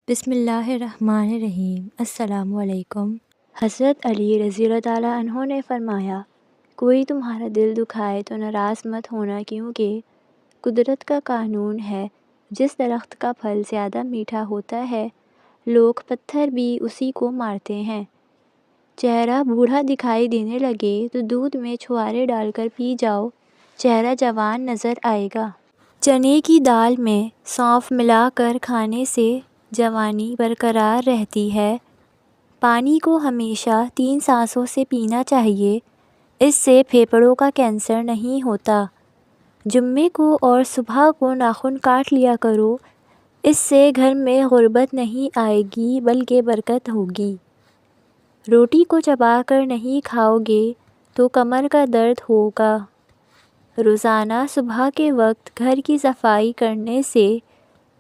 بسم اللہ الرحمن الرحیم۔ السلام علیکم۔ حضرت علی رضی اللہ تعالیٰ عنہ نے فرمایا، کوئی تمہارا دل دکھائے تو ناراض مت ہونا، کیونکہ قدرت کا قانون ہے، جس درخت کا پھل زیادہ میٹھا ہوتا ہے لوگ پتھر بھی اسی کو مارتے ہیں۔ چہرہ بوڑھا دکھائی دینے لگے تو دودھ میں چھوارے ڈال کر پی جاؤ، چہرہ جوان نظر آئے گا۔ چنے کی دال میں سونف ملا کر کھانے سے جوانی برقرار رہتی ہے۔ پانی کو ہمیشہ 3 سانسوں سے پینا چاہیے، اس سے پھیپھڑوں کا کینسر نہیں ہوتا۔ جمعے کو اور صبح کو ناخن کاٹ لیا کرو، اس سے گھر میں غربت نہیں آئے گی بلکہ برکت ہوگی۔ روٹی کو چبا کر نہیں کھاؤ گے تو کمر کا درد ہوگا۔ روزانہ صبح کے وقت گھر کی صفائی کرنے سے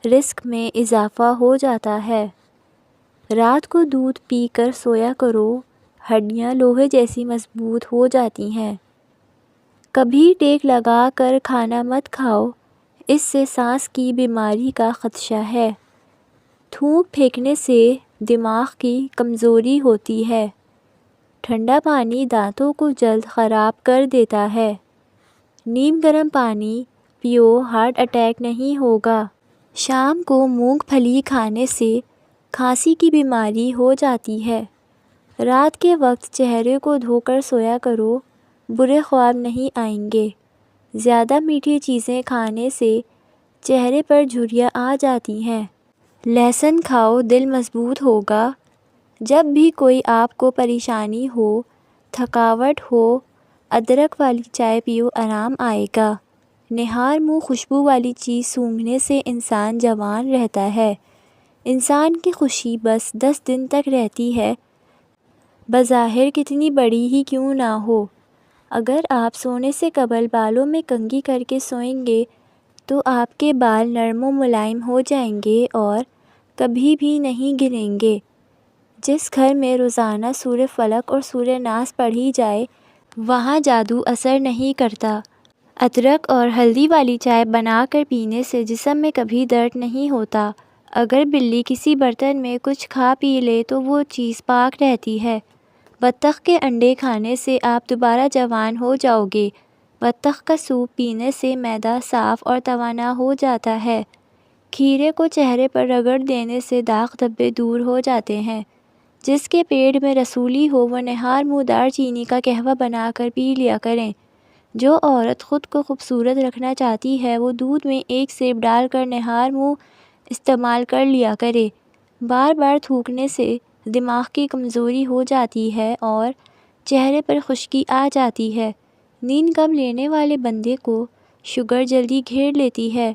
رزق میں اضافہ ہو جاتا ہے۔ رات کو دودھ پی کر سویا کرو، ہڈیاں لوہے جیسی مضبوط ہو جاتی ہیں۔ کبھی ٹیک لگا کر کھانا مت کھاؤ، اس سے سانس کی بیماری کا خدشہ ہے۔ تھوک پھینکنے سے دماغ کی کمزوری ہوتی ہے۔ ٹھنڈا پانی دانتوں کو جلد خراب کر دیتا ہے۔ نیم گرم پانی پیو، ہارٹ اٹیک نہیں ہوگا۔ شام کو مونگ پھلی کھانے سے کھانسی کی بیماری ہو جاتی ہے۔ رات کے وقت چہرے کو دھو کر سویا کرو، برے خواب نہیں آئیں گے۔ زیادہ میٹھی چیزیں کھانے سے چہرے پر جھریاں آ جاتی ہیں۔ لہسن کھاؤ، دل مضبوط ہوگا۔ جب بھی کوئی آپ کو پریشانی ہو، تھکاوٹ ہو، ادرک والی چائے پیو، آرام آئے گا۔ نہار منہ خوشبو والی چیز سونگھنے سے انسان جوان رہتا ہے۔ انسان کی خوشی بس 10 دن تک رہتی ہے، بظاہر کتنی بڑی ہی کیوں نہ ہو۔ اگر آپ سونے سے قبل بالوں میں کنگھی کر کے سوئیں گے تو آپ کے بال نرم و ملائم ہو جائیں گے اور کبھی بھی نہیں گریں گے۔ جس گھر میں روزانہ سورہ فلق اور سورہ ناس پڑھی جائے وہاں جادو اثر نہیں کرتا۔ ادرک اور ہلدی والی چائے بنا کر پینے سے جسم میں کبھی درد نہیں ہوتا۔ اگر بلی کسی برتن میں کچھ کھا پی لے تو وہ چیز پاک رہتی ہے۔ بطخ کے انڈے کھانے سے آپ دوبارہ جوان ہو جاؤ گے۔ بطخ کا سوپ پینے سے معدہ صاف اور توانا ہو جاتا ہے۔ کھیرے کو چہرے پر رگڑ دینے سے داغ دھبے دور ہو جاتے ہیں۔ جس کے پیٹ میں رسولی ہو وہ نہار منہ دار چینی کا قہوہ بنا کر پی لیا کریں۔ جو عورت خود کو خوبصورت رکھنا چاہتی ہے وہ دودھ میں 1 سیب ڈال کر نہار منہ استعمال کر لیا کرے۔ بار بار تھوکنے سے دماغ کی کمزوری ہو جاتی ہے اور چہرے پر خشکی آ جاتی ہے۔ نیند کم لینے والے بندے کو شوگر جلدی گھیر لیتی ہے۔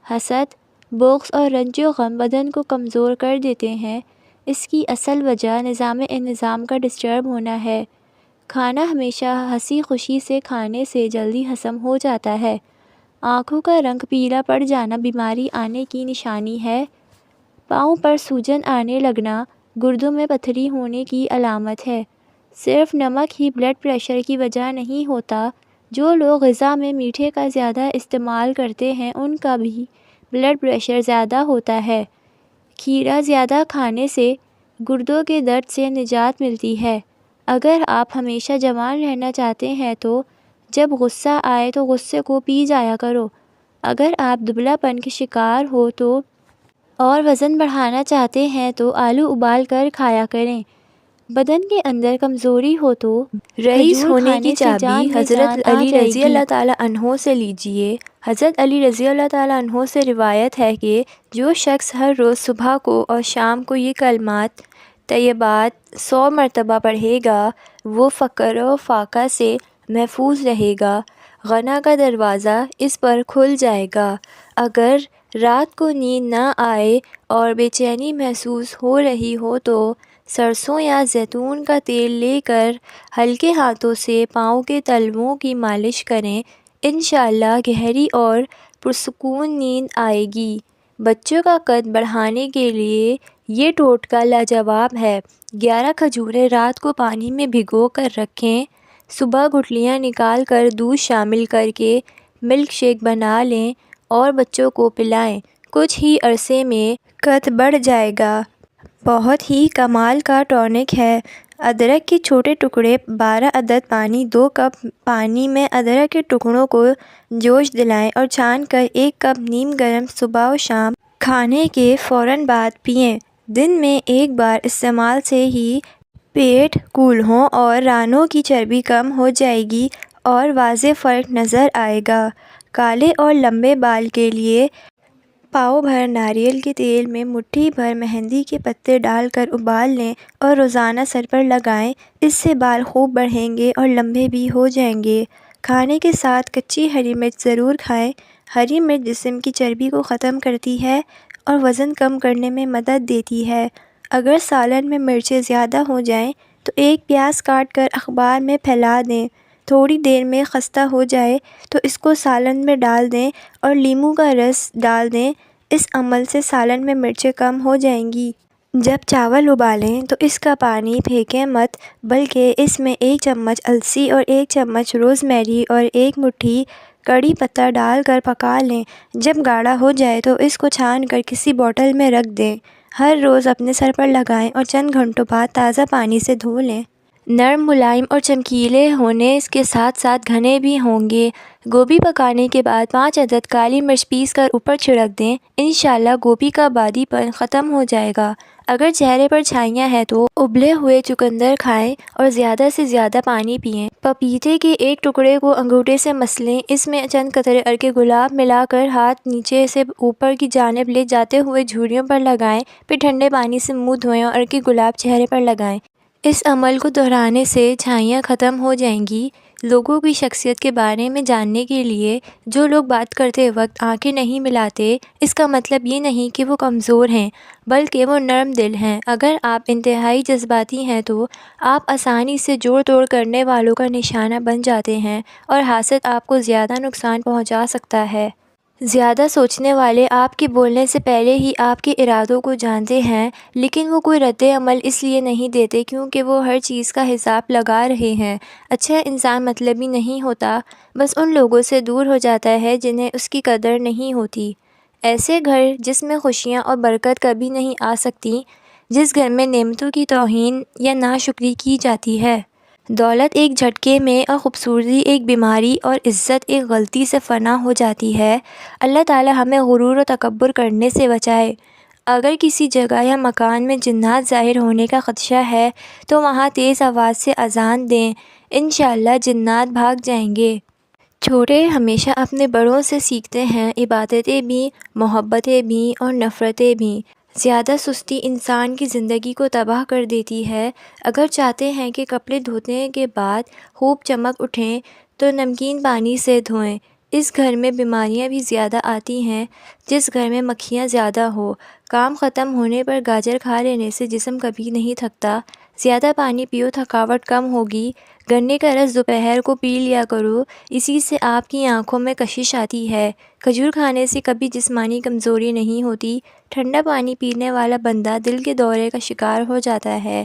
حسد، بغض اور رنج و غم بدن کو کمزور کر دیتے ہیں۔ اس کی اصل وجہ نظام انہضام کا ڈسٹرب ہونا ہے۔ کھانا ہمیشہ ہنسی خوشی سے کھانے سے جلدی ہضم ہو جاتا ہے۔ آنکھوں کا رنگ پیلا پڑ جانا بیماری آنے کی نشانی ہے۔ پاؤں پر سوجن آنے لگنا گردوں میں پتھری ہونے کی علامت ہے۔ صرف نمک ہی بلڈ پریشر کی وجہ نہیں ہوتا۔ جو لوگ غذا میں میٹھے کا زیادہ استعمال کرتے ہیں ان کا بھی بلڈ پریشر زیادہ ہوتا ہے۔ کھیرا زیادہ کھانے سے گردوں کے درد سے نجات ملتی ہے۔ اگر آپ ہمیشہ جوان رہنا چاہتے ہیں تو جب غصہ آئے تو غصے کو پی جایا کرو۔ اگر آپ دبلا پن کے شکار ہو تو اور وزن بڑھانا چاہتے ہیں تو آلو ابال کر کھایا کریں۔ بدن کے اندر کمزوری ہو تو رئیس کھجور ہونے کھانے کی سے چابی جان میں حضرت جان آ علی جائے رضی گی۔ اللہ تعالیٰ عنہ سے لیجئے۔ حضرت علی رضی اللہ تعالیٰ عنہ سے روایت ہے کہ جو شخص ہر روز صبح کو اور شام کو یہ کلمات طیبات 100 مرتبہ پڑھے گا وہ فقر و فاقہ سے محفوظ رہے گا، غنا کا دروازہ اس پر کھل جائے گا۔ اگر رات کو نیند نہ آئے اور بے چینی محسوس ہو رہی ہو تو سرسوں یا زیتون کا تیل لے کر ہلکے ہاتھوں سے پاؤں کے تلووں کی مالش کریں، انشاءاللہ گہری اور پرسکون نیند آئے گی۔ بچوں کا قد بڑھانے کے لیے یہ ٹوٹکا لاجواب ہے۔ 11 کھجوریں رات کو پانی میں بھگو کر رکھیں، صبح گٹلیاں نکال کر دودھ شامل کر کے ملک شیک بنا لیں اور بچوں کو پلائیں۔ کچھ ہی عرصے میں قد بڑھ جائے گا۔ بہت ہی کمال کا ٹونک ہے۔ ادرک کے چھوٹے ٹکڑے 12 عدد پانی 2 کپ پانی میں ادرک کے ٹکڑوں کو جوش دلائیں اور چھان کر 1 کپ نیم گرم صبح و شام کھانے کے فوراً بعد پئیں۔ دن میں 1 بار استعمال سے ہی پیٹ کول ہو اور رانوں کی چربی کم ہو جائے گی اور واضح فرق نظر آئے گا۔ کالے اور لمبے بال کے لیے پاؤ بھر ناریل کے تیل میں مٹھی بھر مہندی کے پتے ڈال کر ابال لیں اور روزانہ سر پر لگائیں۔ اس سے بال خوب بڑھیں گے اور لمبے بھی ہو جائیں گے۔ کھانے کے ساتھ کچی ہری مرچ ضرور کھائیں۔ ہری مرچ جسم کی چربی کو ختم کرتی ہے اور وزن کم کرنے میں مدد دیتی ہے۔ اگر سالن میں مرچیں زیادہ ہو جائیں تو 1 پیاز کاٹ کر اخبار میں پھیلا دیں۔ تھوڑی دیر میں خستہ ہو جائے تو اس کو سالن میں ڈال دیں اور لیموں کا رس ڈال دیں۔ اس عمل سے سالن میں مرچیں کم ہو جائیں گی۔ جب چاول ابالیں تو اس کا پانی پھینکیں مت، بلکہ اس میں 1 چمچ السی اور 1 چمچ روز میری اور 1 مٹھی کڑی پتہ ڈال کر پکا لیں۔ جب گاڑھا ہو جائے تو اس کو چھان کر کسی بوتل میں رکھ دیں۔ ہر روز اپنے سر پر لگائیں اور چند گھنٹوں بعد تازہ پانی سے دھو لیں۔ نرم، ملائم اور چمکیلے ہونے کے ساتھ ساتھ گھنے بھی ہوں گے۔ گوبھی پکانے کے بعد 5 عدد کالی مرچ پیس کر اوپر چھڑک دیں۔ انشاءاللہ گوبھی کا بادی پن ختم ہو جائے گا۔ اگر چہرے پر چھائیاں ہیں تو ابلے ہوئے چقندر کھائیں اور زیادہ سے زیادہ پانی پئیں۔ پپیتے کے 1 ٹکڑے کو انگوٹھے سے مس لیں۔ اس میں چند قطرے عرق گلاب ملا کر ہاتھ نیچے سے اوپر کی جانب لے جاتے ہوئے جھریوں پر لگائیں، پھر ٹھنڈے پانی سے منہ دھوئیں اور عرق گلاب چہرے پر لگائیں۔ اس عمل کو دہرانے سے چھائیاں ختم ہو جائیں گی۔ لوگوں کی شخصیت کے بارے میں جاننے کے لیے جو لوگ بات کرتے وقت آنکھیں نہیں ملاتے، اس کا مطلب یہ نہیں کہ وہ کمزور ہیں، بلکہ وہ نرم دل ہیں۔ اگر آپ انتہائی جذباتی ہیں تو آپ آسانی سے جوڑ توڑ کرنے والوں کا نشانہ بن جاتے ہیں اور حاسد آپ کو زیادہ نقصان پہنچا سکتا ہے۔ زیادہ سوچنے والے آپ کے بولنے سے پہلے ہی آپ کے ارادوں کو جانتے ہیں، لیکن وہ کوئی رد عمل اس لیے نہیں دیتے کیونکہ وہ ہر چیز کا حساب لگا رہے ہیں۔ اچھا انسان مطلبی نہیں ہوتا، بس ان لوگوں سے دور ہو جاتا ہے جنہیں اس کی قدر نہیں ہوتی۔ ایسے گھر جس میں خوشیاں اور برکت کبھی نہیں آ سکتی، جس گھر میں نعمتوں کی توہین یا ناشکری کی جاتی ہے۔ دولت ایک جھٹکے میں اور خوبصورتی ایک بیماری اور عزت ایک غلطی سے فنا ہو جاتی ہے۔ اللہ تعالی ہمیں غرور و تکبر کرنے سے بچائے۔ اگر کسی جگہ یا مکان میں جنات ظاہر ہونے کا خدشہ ہے تو وہاں تیز آواز سے اذان دیں، انشاءاللہ جنات بھاگ جائیں گے۔ چھوٹے ہمیشہ اپنے بڑوں سے سیکھتے ہیں، عبادتیں بھی، محبتیں بھی اور نفرتیں بھی۔ زیادہ سستی انسان کی زندگی کو تباہ کر دیتی ہے۔ اگر چاہتے ہیں کہ کپڑے دھونے کے بعد خوب چمک اٹھیں تو نمکین پانی سے دھوئیں۔ اس گھر میں بیماریاں بھی زیادہ آتی ہیں جس گھر میں مکھیاں زیادہ ہو۔ کام ختم ہونے پر گاجر کھا لینے سے جسم کبھی نہیں تھکتا۔ زیادہ پانی پیو، تھکاوٹ کم ہوگی۔ گنے کا رس دوپہر کو پی لیا کرو، اسی سے آپ کی آنکھوں میں کشش آتی ہے۔ کھجور کھانے سے کبھی جسمانی کمزوری نہیں ہوتی۔ ٹھنڈا پانی پینے والا بندہ دل کے دورے کا شکار ہو جاتا ہے۔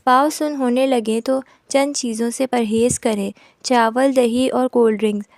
پاؤ سن ہونے لگے تو چند چیزوں سے پرہیز کریں: چاول، دہی اور کولڈ ڈرنکس۔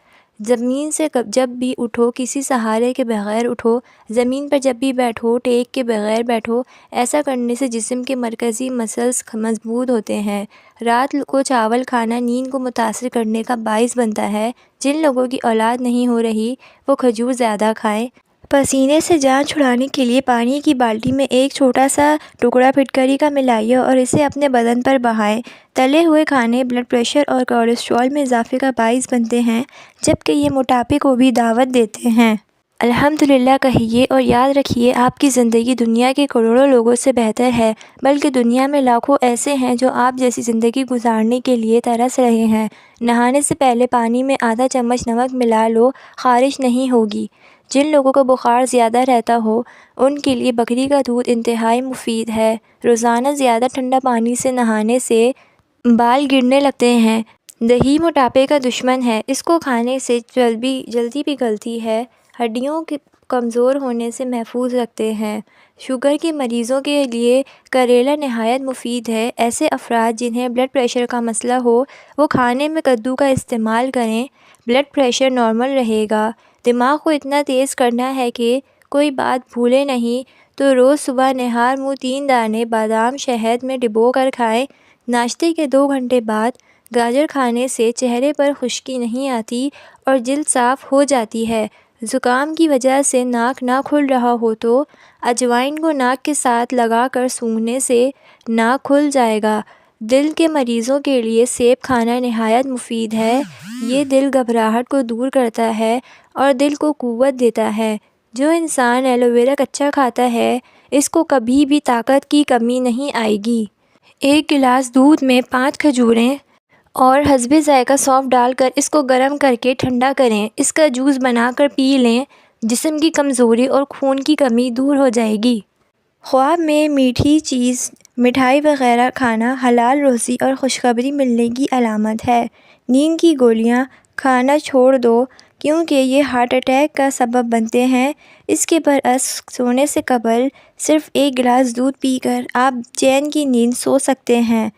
زمین سے جب بھی اٹھو کسی سہارے کے بغیر اٹھو۔ زمین پر جب بھی بیٹھو ٹیک کے بغیر بیٹھو۔ ایسا کرنے سے جسم کے مرکزی مسلز مضبوط ہوتے ہیں۔ رات کو چاول کھانا نیند کو متاثر کرنے کا باعث بنتا ہے۔ جن لوگوں کی اولاد نہیں ہو رہی وہ کھجور زیادہ کھائیں۔ پسینے سے جان چھڑانے کے لیے پانی کی بالٹی میں 1 چھوٹا سا ٹکڑا پھٹکری کا ملائیے اور اسے اپنے بدن پر بہائیں۔ تلے ہوئے کھانے بلڈ پریشر اور کولیسٹرول میں اضافے کا باعث بنتے ہیں، جبکہ یہ موٹاپے کو بھی دعوت دیتے ہیں۔ الحمدللہ کہیے اور یاد رکھیے آپ کی زندگی دنیا کے کروڑوں لوگوں سے بہتر ہے، بلکہ دنیا میں لاکھوں ایسے ہیں جو آپ جیسی زندگی گزارنے کے لیے ترس رہے ہیں۔ نہانے سے پہلے پانی میں آدھا چمچ نمک ملا لو، خارش نہیں ہوگی۔ جن لوگوں کا بخار زیادہ رہتا ہو ان کے لیے بکری کا دودھ انتہائی مفید ہے۔ روزانہ زیادہ ٹھنڈا پانی سے نہانے سے بال گرنے لگتے ہیں۔ دہی موٹاپے کا دشمن ہے، اس کو کھانے سے جلدی پگھلتی ہے، ہڈیوں کے کمزور ہونے سے محفوظ رکھتے ہیں۔ شوگر کے مریضوں کے لیے کریلا نہایت مفید ہے۔ ایسے افراد جنہیں بلڈ پریشر کا مسئلہ ہو وہ کھانے میں کدو کا استعمال کریں، بلڈ پریشر نارمل رہے گا۔ دماغ کو اتنا تیز کرنا ہے کہ کوئی بات بھولے نہیں تو روز صبح نہار منہ 3 دانے بادام شہد میں ڈبو کر کھائیں۔ ناشتے کے 2 گھنٹے بعد گاجر کھانے سے چہرے پر خشکی نہیں آتی اور جلد صاف ہو جاتی ہے۔ زکام کی وجہ سے ناک نہ کھل رہا ہو تو اجوائن کو ناک کے ساتھ لگا کر سونگھنے سے ناک کھل جائے گا۔ دل کے مریضوں کے لیے سیب کھانا نہایت مفید ہے۔ یہ دل گھبراہٹ کو دور کرتا ہے اور دل کو قوت دیتا ہے۔ جو انسان ایلو ویرا کچا کھاتا ہے اس کو کبھی بھی طاقت کی کمی نہیں آئے گی۔ 1 گلاس دودھ میں 5 کھجوریں اور حسب ذائقہ سونف ڈال کر اس کو گرم کر کے ٹھنڈا کریں۔ اس کا جوس بنا کر پی لیں۔ جسم کی کمزوری اور خون کی کمی دور ہو جائے گی۔ خواب میں میٹھی چیز، مٹھائی وغیرہ کھانا حلال روزی اور خوشخبری ملنے کی علامت ہے۔ نیند کی گولیاں کھانا چھوڑ دو کیونکہ یہ ہارٹ اٹیک کا سبب بنتے ہیں۔ اس کے برعکس سونے سے قبل صرف 1 گلاس دودھ پی کر آپ چین کی نیند سو سکتے ہیں۔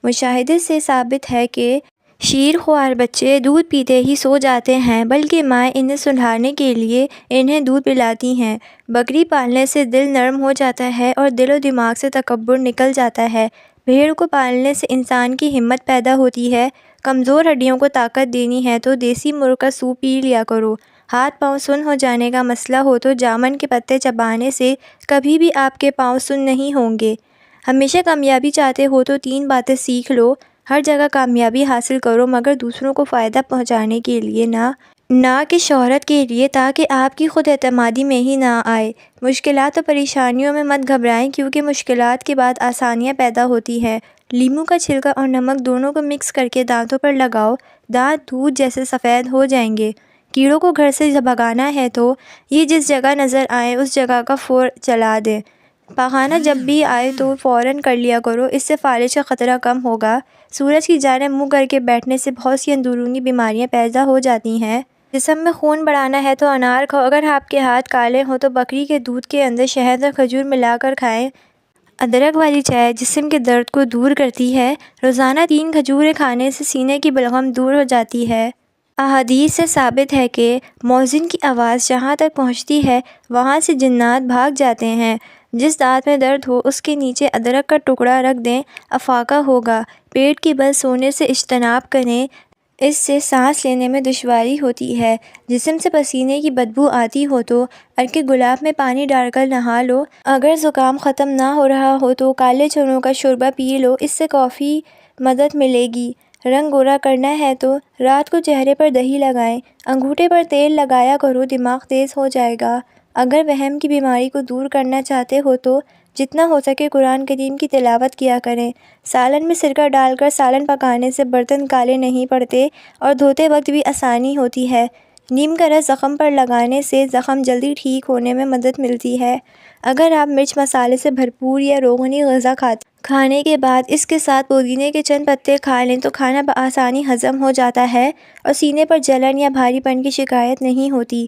مشاہدے سے ثابت ہے کہ شیر خوار بچے دودھ پیتے ہی سو جاتے ہیں بلکہ مائیں انہیں سلانے کے لیے انہیں دودھ پلاتی ہیں۔ بکری پالنے سے دل نرم ہو جاتا ہے اور دل و دماغ سے تکبر نکل جاتا ہے۔ بھیڑ کو پالنے سے انسان کی ہمت پیدا ہوتی ہے۔ کمزور ہڈیوں کو طاقت دینی ہے تو دیسی مرغ کا سوپ پی لیا کرو۔ ہاتھ پاؤں سن ہو جانے کا مسئلہ ہو تو جامن کے پتے چبانے سے کبھی بھی آپ کے پاؤں سن نہیں ہوں گے۔ ہمیشہ کامیابی چاہتے ہو تو 3 باتیں سیکھ لو۔ ہر جگہ کامیابی حاصل کرو مگر دوسروں کو فائدہ پہنچانے کے لیے نہ کہ شہرت کے لیے، تاکہ آپ کی خود اعتمادی میں ہی نہ آئے۔ مشکلات اور پریشانیوں میں مت گھبرائیں کیونکہ مشکلات کے بعد آسانیاں پیدا ہوتی ہیں۔ لیموں کا چھلکا اور نمک دونوں کو مکس کر کے دانتوں پر لگاؤ، دانت دودھ جیسے سفید ہو جائیں گے۔ کیڑوں کو گھر سے بھگانا ہے تو یہ جس جگہ نظر آئے اس جگہ کا فور چلا دیں۔ پخانہ جب بھی آئے تو فوراً کر لیا کرو، اس سے فالج کا خطرہ کم ہوگا۔ سورج کی جانب منہ کر کے بیٹھنے سے بہت سی اندرونی بیماریاں پیدا ہو جاتی ہیں۔ جسم میں خون بڑھانا ہے تو انار کھاؤ۔ اگر آپ کے ہاتھ کالے ہوں تو بکری کے دودھ کے اندر شہد اور کھجور ملا کر کھائیں۔ ادرک والی چائے جسم کے درد کو دور کرتی ہے۔ روزانہ 3 کھجوریں کھانے سے سینے کی بلغم دور ہو جاتی ہے۔ احادیث سے ثابت ہے کہ مؤذن کی آواز جہاں تک پہنچتی ہے وہاں سے جنات بھاگ جاتے ہیں۔ جس دانت میں درد ہو اس کے نیچے ادرک کا ٹکڑا رکھ دیں، افاقہ ہوگا۔ پیٹ کے بل سونے سے اجتناب کریں، اس سے سانس لینے میں دشواری ہوتی ہے۔ جسم سے پسینے کی بدبو آتی ہو تو عرق گلاب میں پانی ڈال کر نہا لو۔ اگر زکام ختم نہ ہو رہا ہو تو کالے چنوں کا شوربہ پی لو، اس سے کافی مدد ملے گی۔ رنگ گورا کرنا ہے تو رات کو چہرے پر دہی لگائیں، انگوٹھے پر تیل لگایا کرو، دماغ تیز ہو جائے گا۔ اگر وہم کی بیماری کو دور کرنا چاہتے ہو تو جتنا ہو سکے قرآن کریم کی تلاوت کیا کریں۔ سالن میں سرکہ ڈال کر سالن پکانے سے برتن کالے نہیں پڑتے اور دھوتے وقت بھی آسانی ہوتی ہے۔ نیم کا رس زخم پر لگانے سے زخم جلدی ٹھیک ہونے میں مدد ملتی ہے۔ اگر آپ مرچ مسالے سے بھرپور یا روغنی غذا کھانے کے بعد اس کے ساتھ پودینے کے چند پتے کھا لیں تو کھانا بآسانی ہضم ہو جاتا ہے اور سینے پر جلن یا بھاری پن کی شکایت نہیں ہوتی۔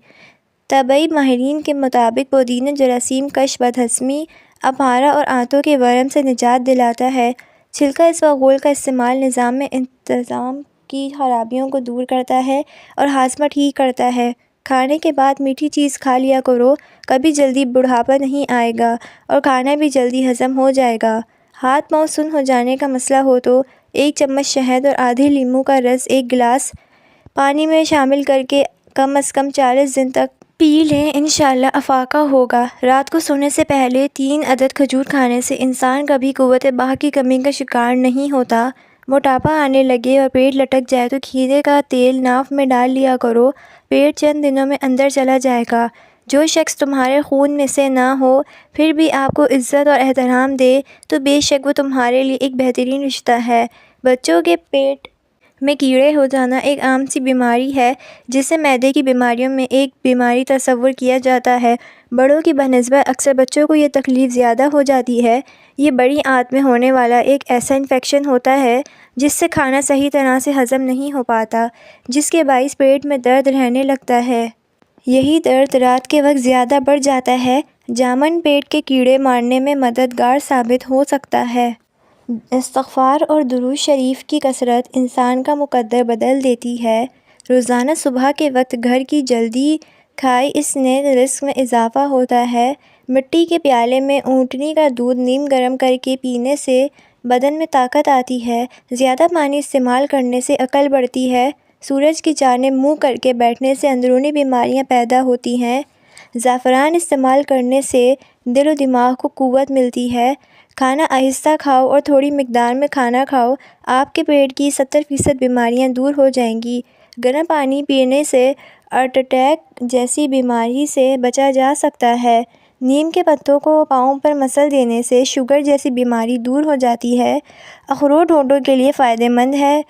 طبی ماہرین کے مطابق پودینہ جراثیم کش، بدہضمی، اپارہ اور آنتوں کے ورم سے نجات دلاتا ہے۔ چھلکا اسواغول کا استعمال نظام میں انتظام کی خرابیوں کو دور کرتا ہے اور ہاضمہ ٹھیک کرتا ہے۔ کھانے کے بعد میٹھی چیز کھا لیا کرو، کبھی جلدی بڑھاپا نہیں آئے گا اور کھانا بھی جلدی ہضم ہو جائے گا۔ ہاتھ پاؤں سن ہو جانے کا مسئلہ ہو تو 1 چمچ شہد اور آدھے لیموں کا رس 1 گلاس پانی میں شامل کر کے کم از کم 40 دن تک پی لیں، انشاءاللہ افاقہ ہوگا۔ رات کو سونے سے پہلے 3 عدد کھجور کھانے سے انسان کبھی قوت بحث کی کمی کا شکار نہیں ہوتا۔ موٹاپا آنے لگے اور پیٹ لٹک جائے تو کھیرے کا تیل ناف میں ڈال لیا کرو، پیٹ چند دنوں میں اندر چلا جائے گا۔ جو شخص تمہارے خون میں سے نہ ہو پھر بھی آپ کو عزت اور احترام دے تو بے شک وہ تمہارے لیے ایک بہترین رشتہ ہے۔ بچوں کے پیٹ میں کیڑے ہو جانا ایک عام سی بیماری ہے جسے معدے کی بیماریوں میں ایک بیماری تصور کیا جاتا ہے۔ بڑوں کی بنسبت اکثر بچوں کو یہ تکلیف زیادہ ہو جاتی ہے۔ یہ بڑی آنت میں ہونے والا ایک ایسا انفیکشن ہوتا ہے جس سے کھانا صحیح طرح سے ہضم نہیں ہو پاتا، جس کے باعث پیٹ میں درد رہنے لگتا ہے۔ یہی درد رات کے وقت زیادہ بڑھ جاتا ہے۔ جامن پیٹ کے کیڑے مارنے میں مددگار ثابت ہو سکتا ہے۔ استغفار اور درود شریف کی کثرت انسان کا مقدر بدل دیتی ہے۔ روزانہ صبح کے وقت گھر کی جلدی کھائی، اس سے رزق میں اضافہ ہوتا ہے۔ مٹی کے پیالے میں اونٹنی کا دودھ نیم گرم کر کے پینے سے بدن میں طاقت آتی ہے۔ زیادہ پانی استعمال کرنے سے عقل بڑھتی ہے۔ سورج کی جانب منہ کر کے بیٹھنے سے اندرونی بیماریاں پیدا ہوتی ہیں۔ زعفران استعمال کرنے سے دل و دماغ کو قوت ملتی ہے۔ کھانا آہستہ کھاؤ اور تھوڑی مقدار میں کھانا کھاؤ، آپ کے پیٹ کی 70% بیماریاں دور ہو جائیں گی۔ گرم پانی پینے سے ہارٹ اٹیک جیسی بیماری سے بچا جا سکتا ہے۔ نیم کے پتوں کو پاؤں پر مسل دینے سے شوگر جیسی بیماری دور ہو جاتی ہے۔ اخروٹ ہونٹوں کے لیے فائدہ مند ہے۔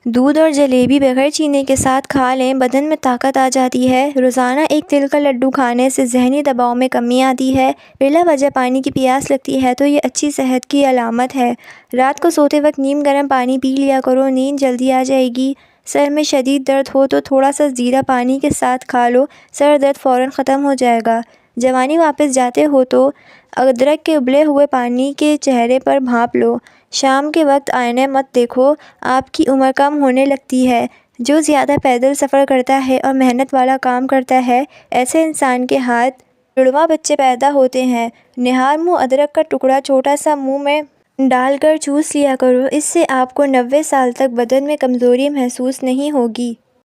دودھ اور جلیبی بغیر چینی کے ساتھ کھا لیں، بدن میں طاقت آ جاتی ہے۔ روزانہ ایک تل کا لڈو کھانے سے ذہنی دباؤ میں کمی آتی ہے۔ بلا وجہ پانی کی پیاس لگتی ہے تو یہ اچھی صحت کی علامت ہے۔ رات کو سوتے وقت نیم گرم پانی پی لیا کرو، نیند جلدی آ جائے گی۔ سر میں شدید درد ہو تو تھوڑا سا زیرہ پانی کے ساتھ کھا لو، سر درد فوراً ختم ہو جائے گا۔ جوانی واپس جاتے ہو تو ادرک کے ابلے ہوئے پانی کے چہرے پر بھاپ لو۔ شام کے وقت آئینہ مت دیکھو، آپ کی عمر کم ہونے لگتی ہے۔ جو زیادہ پیدل سفر کرتا ہے اور محنت والا کام کرتا ہے، ایسے انسان کے ہاتھ جڑواں بچے پیدا ہوتے ہیں۔ نہار منہ ادرک کا ٹکڑا چھوٹا سا منہ میں ڈال کر چوس لیا کرو، اس سے آپ کو 90 سال تک بدن میں کمزوری محسوس نہیں ہوگی۔